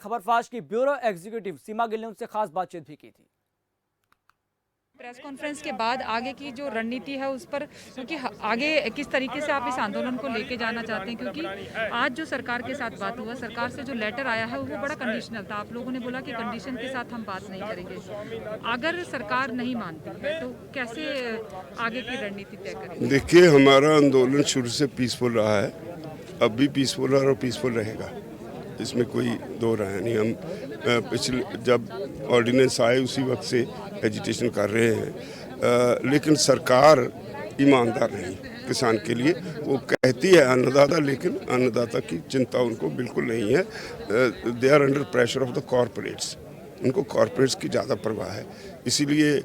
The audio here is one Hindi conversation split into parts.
खबरफाश की ब्यूरो एग्जीक्यूटिव सीमा गिल ने उनसे खास बातचीत भी की थी। प्रेस कॉन्फ्रेंस के बाद आगे की जो रणनीति है उस पर, क्योंकि आगे किस तरीके से आप इस आंदोलन को लेके जाना चाहते हैं, क्योंकि आज जो सरकार के साथ बात हुआ, सरकार से जो लेटर आया है वो बड़ा कंडीशनल था। आप लोगों ने बोला कि कंडीशन के साथ हम बात नहीं करेंगे। अगर सरकार नहीं मानती है तो कैसे आगे की रणनीति तय करेंगे? देखिए, हमारा आंदोलन शुरू से पीसफुल रहा है, अब भी पीसफुल और पीसफुल रहेगा, इसमें कोई दो राय नहीं। हम पिछले जब ऑर्डिनेंस आए उसी वक्त से एजिटेशन कर रहे हैं, लेकिन सरकार ईमानदार नहीं किसान के लिए। वो कहती है अन्नदाता, लेकिन अन्नदाता की चिंता उनको बिल्कुल नहीं है। They are under pressure of the corporates, उनको कॉरपोरेट्स की ज़्यादा परवाह है। इसीलिए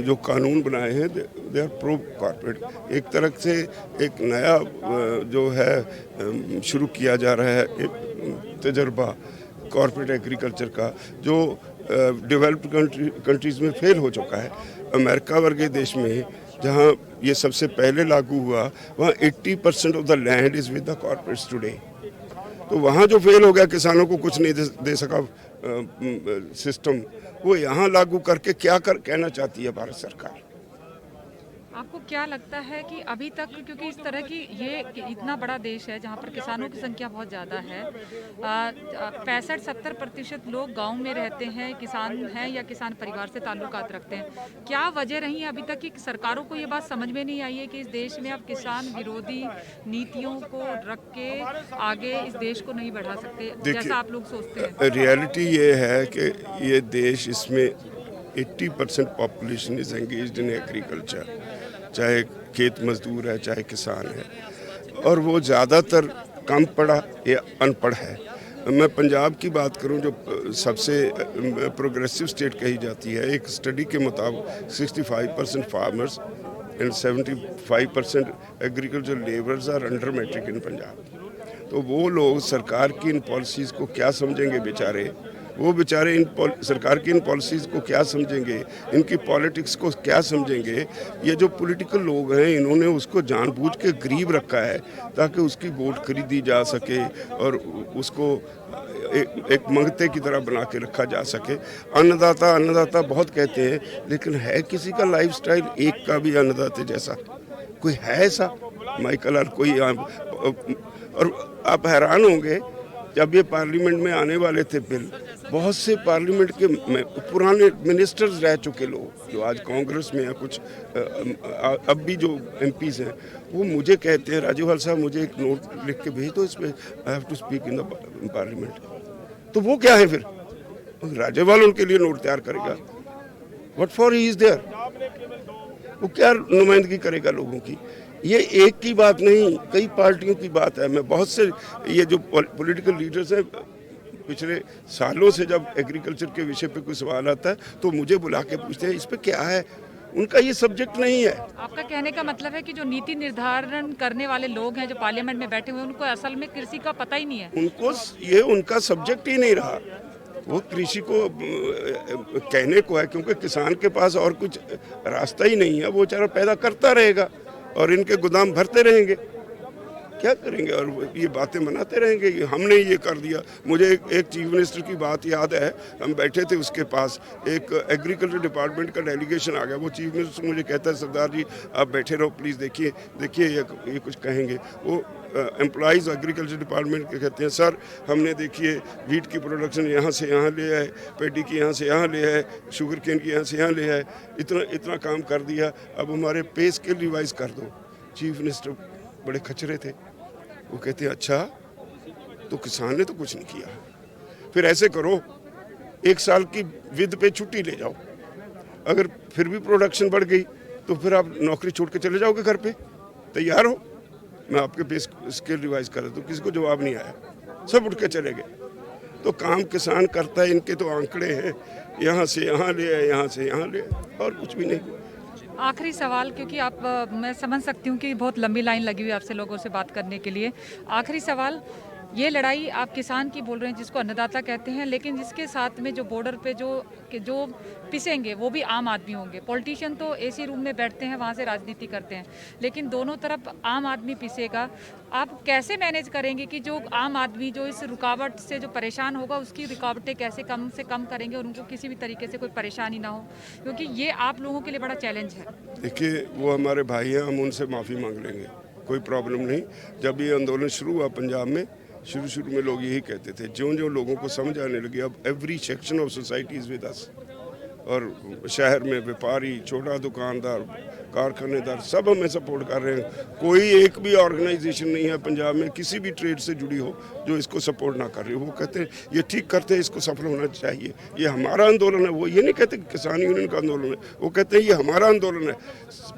जो कानून बनाए हैं दे आर प्रो कॉरपोरेट। एक तरह से एक नया जो है शुरू किया जा रहा है एक तजर्बा कॉरपोरेट एग्रीकल्चर का, जो डेवलप्ड कंट्रीज़ में फेल हो चुका है। अमेरिका वर्गे देश में जहाँ ये सबसे पहले लागू हुआ, वहाँ 80% of the land is with the corporates today. तो वहाँ जो फेल हो गया, किसानों को कुछ नहीं दे सका सिस्टम, वो यहाँ लागू करके क्या कहना चाहती है भारत सरकार? आपको क्या लगता है कि अभी तक, क्योंकि इस तरह की ये इतना बड़ा देश है जहाँ पर किसानों की संख्या बहुत ज़्यादा है, 65-70% लोग गांव में रहते हैं, किसान हैं या किसान परिवार से ताल्लुकात रखते हैं, क्या वजह रही है अभी तक कि सरकारों को ये बात समझ में नहीं आई है कि इस देश में अब किसान विरोधी नीतियों को रख के आगे इस देश को नहीं बढ़ा सकते जैसा आप लोग सोचते हैं? रियलिटी ये है कि ये देश, इसमें 80% population is engaged in agriculture, चाहे खेत मजदूर है चाहे किसान है, और वो ज़्यादातर कम पढ़ा या अनपढ़ है। मैं पंजाब की बात करूं, जो सबसे प्रोग्रेसिव स्टेट कही जाती है, एक स्टडी के मुताबिक 65% farmers and 75% agriculture labours are under matric in Punjab. तो वो लोग सरकार की इन पॉलिसीज़ को क्या समझेंगे बेचारे? वो बेचारे सरकार की इन पॉलिसीज़ को क्या समझेंगे, इनकी पॉलिटिक्स को क्या समझेंगे? ये जो पॉलिटिकल लोग हैं, इन्होंने उसको जानबूझ के गरीब रखा है ताकि उसकी वोट खरीदी जा सके और उसको एक मंगते की तरह बना के रखा जा सके। अन्नदाता अन्नदाता बहुत कहते हैं, लेकिन है किसी का लाइफस्टाइल एक का भी अन्नदाते जैसा कोई है ऐसा? माइकल और कोई और आप हैरान होंगे, जब ये पार्लियामेंट में आने वाले थे बिल, बहुत से पार्लियामेंट के पुराने मिनिस्टर्स रह चुके लोग जो आज कांग्रेस में हैं, कुछ अब भी जो एमपीज़ हैं, वो मुझे कहते हैं, राजूवाल साहब मुझे एक नोट लिख के भेज दो, इस पर I have to speak in the parliament. तो वो क्या है फिर? राजूवाल उनके लिए नोट तैयार करेगा? What for he is there? वो क्या नुमाइंदगी करेगा लोगों की? ये एक की बात नहीं, कई पार्टियों की बात है। मैं बहुत से ये जो पॉलिटिकल लीडर्स हैं, पिछले सालों से जब एग्रीकल्चर के विषय पे कोई सवाल आता है तो मुझे बुला के पूछते हैं इस पे क्या है। उनका ये सब्जेक्ट नहीं है। आपका कहने का मतलब है कि जो नीति निर्धारण करने वाले लोग हैं जो पार्लियामेंट में बैठे हुए हैं, उनको असल में कृषि का पता ही नहीं है। उनको ये उनका सब्जेक्ट ही नहीं रहा। वो कृषि को कहने को है, क्योंकि किसान के पास और कुछ रास्ता ही नहीं है, वो बेचारा पैदा करता रहेगा और इनके गोदाम भरते रहेंगे। क्या करेंगे? और ये बातें मनाते रहेंगे, हमने ये कर दिया। मुझे एक चीफ मिनिस्टर की बात याद है, हम बैठे थे उसके पास, एक एग्रीकल्चर डिपार्टमेंट का डेलीगेशन आ गया। वो चीफ मिनिस्टर मुझे कहता है, सरदार जी आप बैठे रहो प्लीज़, देखिए ये कुछ कहेंगे। वो एम्प्लॉइज़ एग्रीकल्चर डिपार्टमेंट के कहते हैं, सर हमने देखिए वीट की प्रोडक्शन यहाँ से यहाँ ले आए, पैडी की यहाँ से यहाँ ले आए, शुगर केन की यहाँ से यहाँ ले आए, इतना काम कर दिया, अब हमारे पे स्केल रिवाइज़ कर दो। चीफ मिनिस्टर बड़े खचरे थे, वो कहते हैं अच्छा, तो किसान ने तो कुछ नहीं किया। फिर ऐसे करो, 1 साल की विद पे छुट्टी ले जाओ, अगर फिर भी प्रोडक्शन बढ़ गई तो फिर आप नौकरी छोड़ के चले जाओगे घर पे, तैयार हो, मैं आपके पे स्केल रिवाइज कर दूँ। किसी को जवाब नहीं आया, सब उठ के चले गए। तो काम किसान करता है, इनके तो आंकड़े हैं, यहाँ से यहाँ ले आए, यहाँ से यहाँ ले आए, और कुछ भी नहीं। आखिरी सवाल, क्योंकि मैं समझ सकती हूँ कि बहुत लंबी लाइन लगी हुई आपसे लोगों से बात करने के लिए। आखिरी सवाल, ये लड़ाई आप किसान की बोल रहे हैं जिसको अन्नदाता कहते हैं, लेकिन जिसके साथ में जो बॉर्डर पे जो पिसेंगे वो भी आम आदमी होंगे। पॉलिटिशियन तो एसी रूम में बैठते हैं, वहाँ से राजनीति करते हैं, लेकिन दोनों तरफ आम आदमी पिसेगा। आप कैसे मैनेज करेंगे कि जो आम आदमी जो इस रुकावट से जो परेशान होगा उसकी रुकावटें कैसे कम से कम करेंगे और उनको किसी भी तरीके से कोई परेशानी ना हो, क्योंकि ये आप लोगों के लिए बड़ा चैलेंज है। देखिए, वो हमारे भाई हैं, हम उनसे माफ़ी मांग लेंगे, कोई प्रॉब्लम नहीं। जब ये आंदोलन शुरू हुआ पंजाब में, शुरू में लोग यही कहते थे। ज्यों लोगों को समझ आने लगी, अब every section of society is with us. और शहर में व्यापारी, छोटा दुकानदार, कारखानेदार सब हमें सपोर्ट कर रहे हैं। कोई एक भी ऑर्गेनाइजेशन नहीं है पंजाब में किसी भी ट्रेड से जुड़ी हो जो इसको सपोर्ट ना कर रही हो। वो कहते हैं ये ठीक करते हैं, इसको सफल होना चाहिए, ये हमारा आंदोलन है। वो ये नहीं कहते कि किसान यूनियन का आंदोलन है, वो कहते हैं ये हमारा आंदोलन है।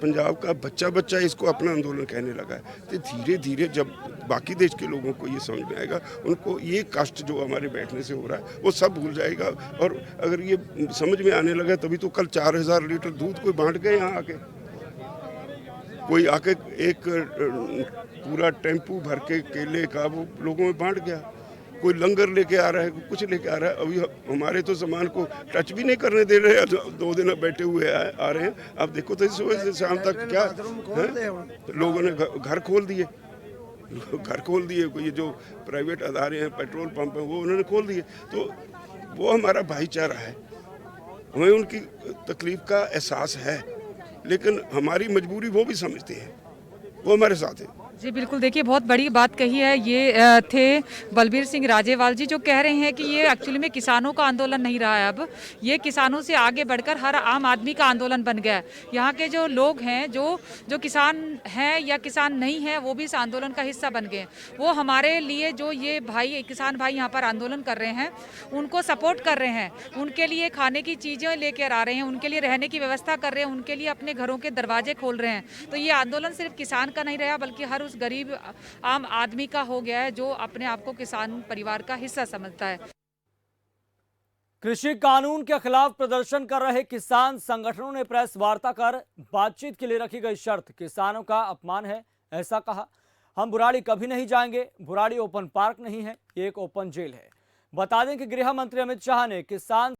पंजाब का बच्चा इसको अपना आंदोलन कहने लगा है। तो धीरे धीरे जब बाकी देश के लोगों को ये समझ में आएगा, उनको ये कष्ट जो हमारे बैठने से हो रहा है वो सब भूल जाएगा। और अगर ये समझ में आने लगा तभी तो कल 4000 लीटर दूध कोई बांट गए यहाँ आके, कोई आके एक पूरा टेम्पू भर के केले का वो लोगों में बांट गया। कोई लंगर लेके आ रहा है, कुछ लेके आ रहा है। अभी हमारे तो सामान को टच भी नहीं करने दे रहे, 2 दिन बैठे हुए आ रहे हैं। आप देखो तो सुबह से शाम तक क्या है? लोगों ने घर खोल दिए, ये जो प्राइवेट अदारे हैं, पेट्रोल पंप हैं, वो उन्होंने खोल दिए। तो वो हमारा भाईचारा है, हमें उनकी तकलीफ का एहसास है, लेकिन हमारी मजबूरी वो भी समझते हैं, वो हमारे साथ है। जी बिल्कुल, देखिए बहुत बड़ी बात कही है। ये थे बलबीर सिंह राजेवाल जी, जो कह रहे हैं कि ये एक्चुअली में किसानों का आंदोलन नहीं रहा है, अब ये किसानों से आगे बढ़कर हर आम आदमी का आंदोलन बन गया है। यहाँ के जो लोग हैं, जो किसान हैं या किसान नहीं हैं, वो भी इस आंदोलन का हिस्सा बन गए। वो हमारे लिए जो ये भाई किसान भाई यहाँ पर आंदोलन कर रहे हैं, उनको सपोर्ट कर रहे हैं, उनके लिए खाने की चीज़ें लेकर आ रहे हैं, उनके लिए रहने की व्यवस्था कर रहे हैं, उनके लिए अपने घरों के दरवाजे खोल रहे हैं। तो ये आंदोलन सिर्फ किसान का नहीं रहा, बल्कि हर उस गरीब आम आदमी का हो गया है जो अपने आप को किसान परिवार का हिस्सा समझता है। कृषि कानून के खिलाफ प्रदर्शन कर रहे किसान संगठनों ने प्रेस वार्ता कर बातचीत के लिए रखी गई शर्त किसानों का अपमान है, ऐसा कहा। हम बुराड़ी कभी नहीं जाएंगे, बुराड़ी ओपन पार्क नहीं है, ये एक ओपन जेल है। बता दें कि गृह मंत्री अमित शाह ने किसान